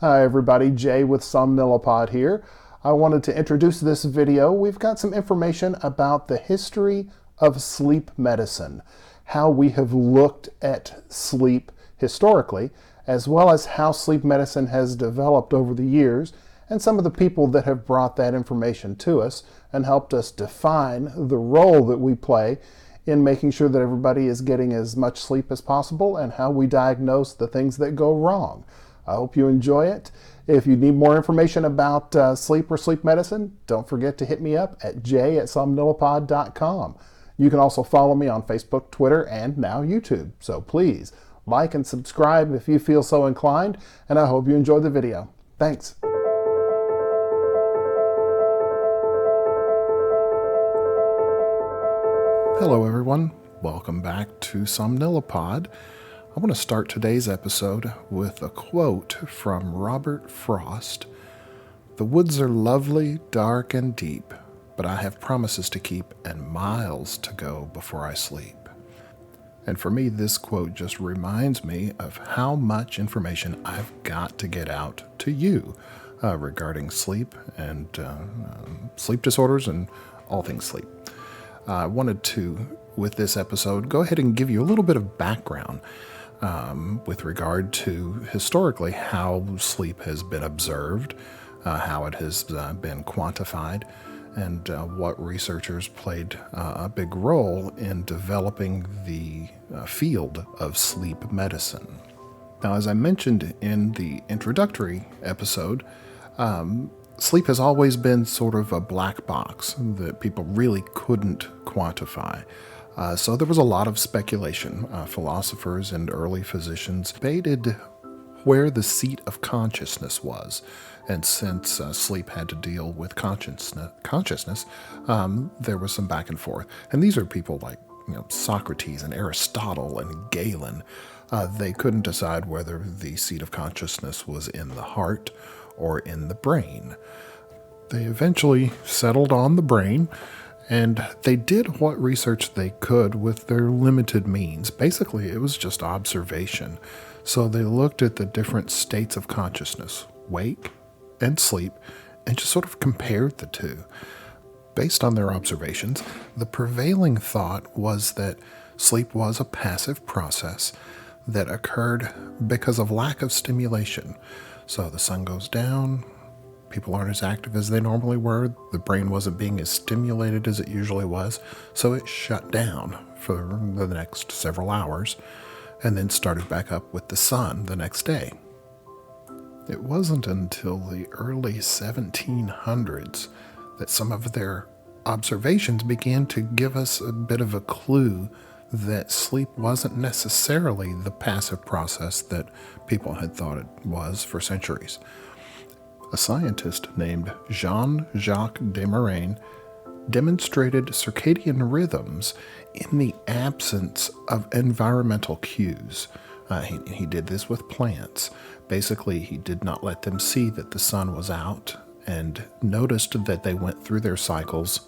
Hi everybody, Jay with Somnilopod here. I wanted to introduce this video. We've got some information about the history of sleep medicine, how we have looked at sleep historically, as well as how sleep medicine has developed over the years, and some of the people that have brought that information to us and helped us define the role that we play in making sure that everybody is getting as much sleep as possible and how we diagnose the things that go wrong. I hope you enjoy it. If you need more information about sleep or sleep medicine, don't forget to hit me up at j@somnilopod.com. You can also follow me on Facebook, Twitter, and now YouTube. So please like and subscribe if you feel so inclined, and I hope you enjoy the video. Thanks. Hello everyone, welcome back to Somnilopod. I want to start today's episode with a quote from Robert Frost. "The woods are lovely, dark, and deep, but I have promises to keep and miles to go before I sleep." And for me, this quote just reminds me of how much information I've got to get out to you regarding sleep and sleep disorders and all things sleep. I wanted to, with this episode, go ahead and give you a little bit of background with regard to historically how sleep has been observed, how it has been quantified, and what researchers played a big role in developing the field of sleep medicine. Now, as I mentioned in the introductory episode, sleep has always been sort of a black box that people really couldn't quantify. So there was a lot of speculation. Philosophers and early physicians debated where the seat of consciousness was. And since sleep had to deal with consciousness, there was some back and forth. And these are people like Socrates and Aristotle and Galen. They couldn't decide whether the seat of consciousness was in the heart or in the brain. They eventually settled on the brain, and they did what research they could with their limited means. Basically, it was just observation. So they looked at the different states of consciousness, wake and sleep, and just sort of compared the two. Based on their observations, the prevailing thought was that sleep was a passive process that occurred because of lack of stimulation. So the sun goes down, people aren't as active as they normally were, the brain wasn't being as stimulated as it usually was, so it shut down for the next several hours and then started back up with the sun the next day. It wasn't until the early 1700s that some of their observations began to give us a bit of a clue that sleep wasn't necessarily the passive process that people had thought it was for centuries. A scientist named Jean-Jacques Dement demonstrated circadian rhythms in the absence of environmental cues. He did this with plants. Basically, he did not let them see that the sun was out and noticed that they went through their cycles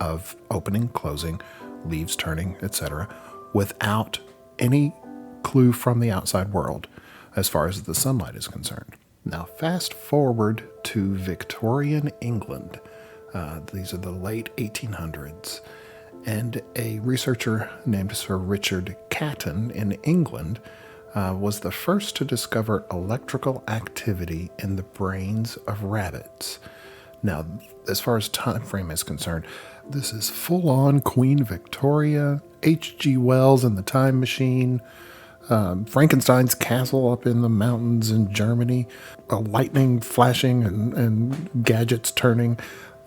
of opening, closing, leaves turning, etc., without any clue from the outside world as far as the sunlight is concerned. Now, fast forward to Victorian England. These are the late 1800s. And a researcher named Sir Richard Caton in England was the first to discover electrical activity in the brains of rabbits. Now, as far as time frame is concerned, this is full-on Queen Victoria, H.G. Wells and the Time Machine, Frankenstein's castle up in the mountains in Germany, lightning flashing and gadgets turning.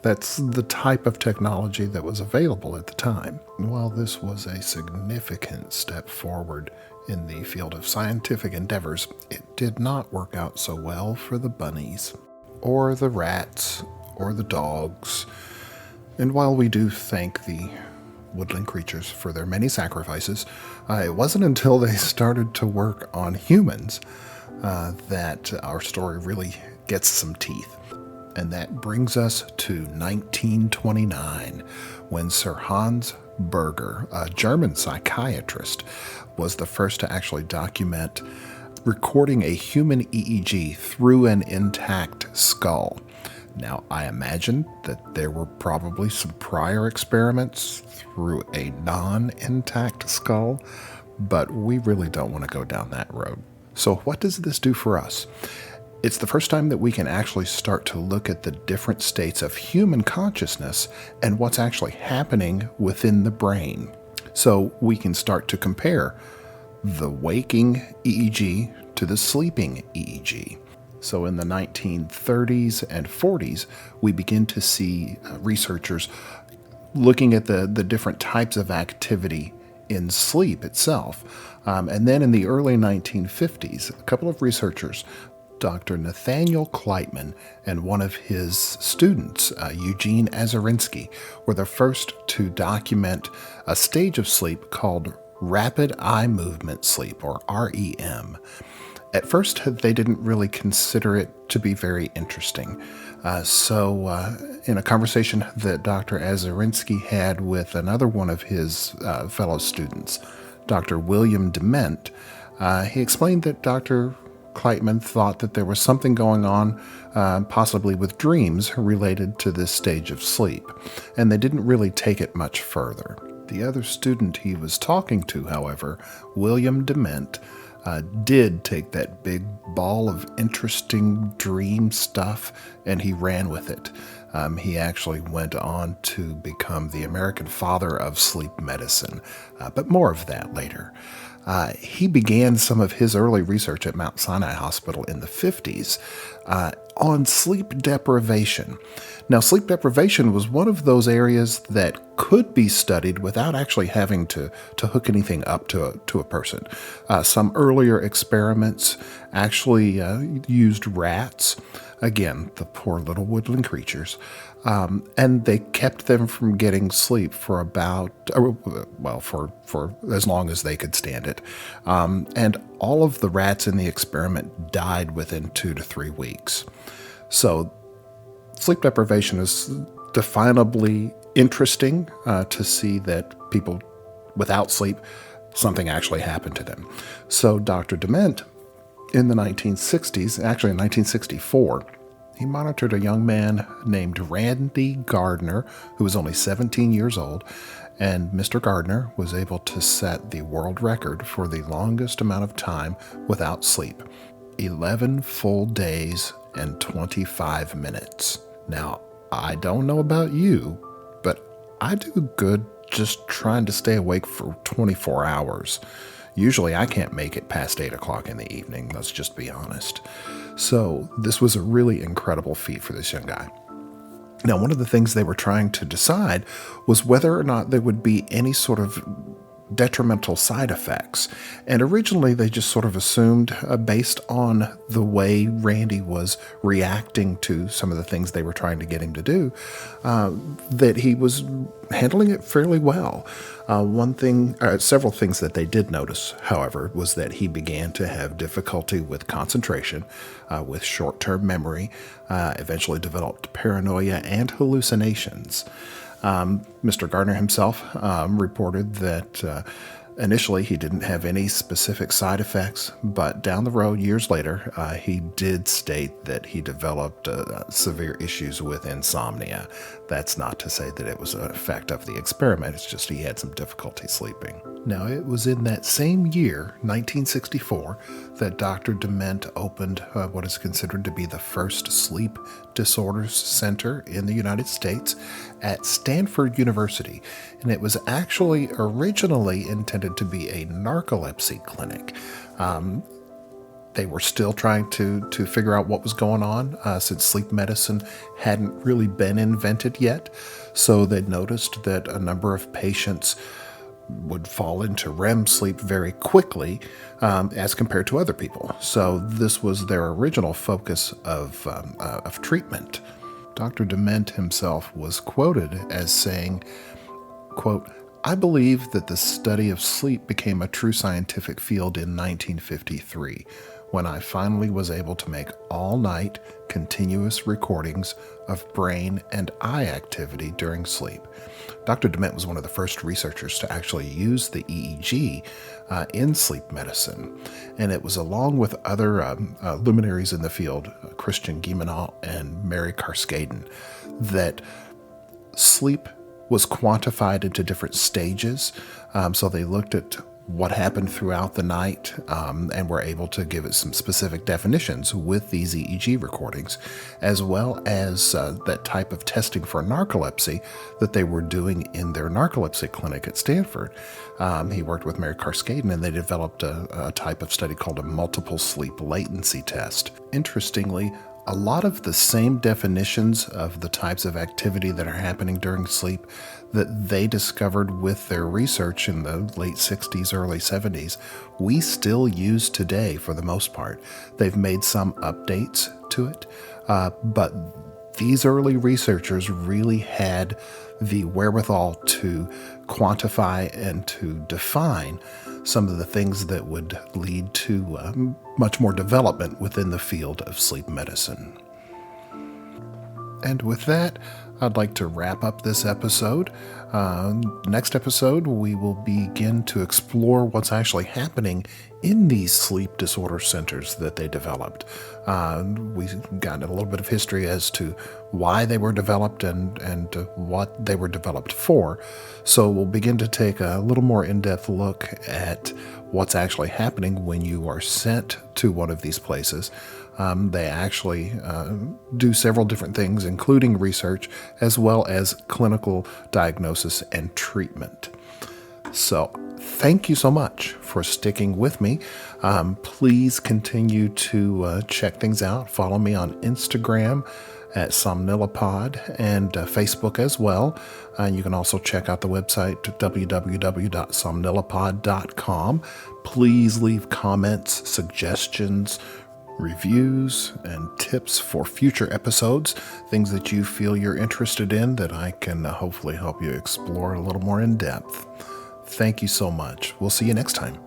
That's the type of technology that was available at the time. While this was a significant step forward in the field of scientific endeavors, it did not work out so well for the bunnies, or the rats, or the dogs. And while we do thank the woodland creatures for their many sacrifices, it wasn't until they started to work on humans that our story really gets some teeth. And that brings us to 1929, when Sir Hans Berger, a German psychiatrist, was the first to actually document recording a human EEG through an intact skull. Now, I imagine that there were probably some prior experiments through a non-intact skull, but we really don't want to go down that road. So what does this do for us? It's the first time that we can actually start to look at the different states of human consciousness and what's actually happening within the brain. So we can start to compare the waking EEG to the sleeping EEG. So in the 1930s and 40s, we begin to see researchers looking at the different types of activity in sleep itself. And then in the early 1950s, a couple of researchers, Dr. Nathaniel Kleitman and one of his students, Eugene Azarinsky, were the first to document a stage of sleep called rapid eye movement sleep, or REM. At first, they didn't really consider it to be very interesting. So in a conversation that Dr. Azarinsky had with another one of his fellow students, Dr. William Dement, he explained that Dr. Kleitman thought that there was something going on, possibly with dreams related to this stage of sleep, and they didn't really take it much further. The other student he was talking to, however, William Dement, did take that big ball of interesting dream stuff and he ran with it. He actually went on to become the American father of sleep medicine, but more of that later. He began some of his early research at Mount Sinai Hospital in the 50s on sleep deprivation. Now, sleep deprivation was one of those areas that could be studied without actually having to hook anything up to a person. Some earlier experiments actually used rats, again, the poor little woodland creatures, and they kept them from getting sleep for for as long as they could stand it. And all of the rats in the experiment died within 2 to 3 weeks. So sleep deprivation is definably interesting to see that people without sleep, something actually happened to them. So Dr. Dement, in the 1960s, actually in 1964, he monitored a young man named Randy Gardner, who was only 17 years old, and Mr. Gardner was able to set the world record for the longest amount of time without sleep, 11 full days and 25 minutes. Now, I don't know about you, but I do good just trying to stay awake for 24 hours. Usually I can't make it past 8 o'clock in the evening, let's just be honest. So this was a really incredible feat for this young guy. Now, one of the things they were trying to decide was whether or not there would be any sort of detrimental side effects. And originally they just sort of assumed, based on the way Randy was reacting to some of the things they were trying to get him to do, that he was handling it fairly well. Several things that they did notice, however, was that he began to have difficulty with concentration, with short-term memory, eventually developed paranoia and hallucinations. Mr. Gardner himself reported that initially he didn't have any specific side effects, but down the road, years later, he did state that he developed severe issues with insomnia. That's not to say that it was an effect of the experiment, it's just he had some difficulty sleeping. Now, it was in that same year, 1964, that Dr. Dement opened what is considered to be the first sleep disorders center in the United States at Stanford University. And it was actually originally intended to be a narcolepsy clinic. They were still trying to figure out what was going on since sleep medicine hadn't really been invented yet. So they noticed that a number of patients would fall into REM sleep very quickly as compared to other people. So this was their original focus of treatment. Dr. Dement himself was quoted as saying, quote, "I believe that the study of sleep became a true scientific field in 1953, when I finally was able to make all-night continuous recordings of brain and eye activity during sleep. Dr. Dement was one of the first researchers to actually use the EEG in sleep medicine, and it was along with other luminaries in the field, Christian Guilleminot and Mary Carskadon, that sleep was quantified into different stages. So they looked at what happened throughout the night and were able to give it some specific definitions with these EEG recordings, as well as that type of testing for narcolepsy that they were doing in their narcolepsy clinic at Stanford. He worked with Mary Carskadon, and they developed a type of study called a multiple sleep latency test. Interestingly, a lot of the same definitions of the types of activity that are happening during sleep that they discovered with their research in the late 60s, early 70s, we still use today for the most part. They've made some updates to it, but these early researchers really had the wherewithal to quantify and to define some of the things that would lead to much more development within the field of sleep medicine. And with that, I'd like to wrap up this episode. Next episode, we will begin to explore what's actually happening in these sleep disorder centers that they developed. We've gotten a little bit of history as to why they were developed and what they were developed for. So we'll begin to take a little more in-depth look at what's actually happening when you are sent to one of these places. They actually do several different things, including research, as well as clinical diagnosis and treatment. So thank you so much for sticking with me. Please continue to check things out. Follow me on Instagram at Somnilopod and Facebook as well. You can also check out the website www.somnilopod.com. Please leave comments, suggestions, reviews, and tips for future episodes, things that you feel you're interested in that I can hopefully help you explore a little more in depth. Thank you so much. We'll see you next time.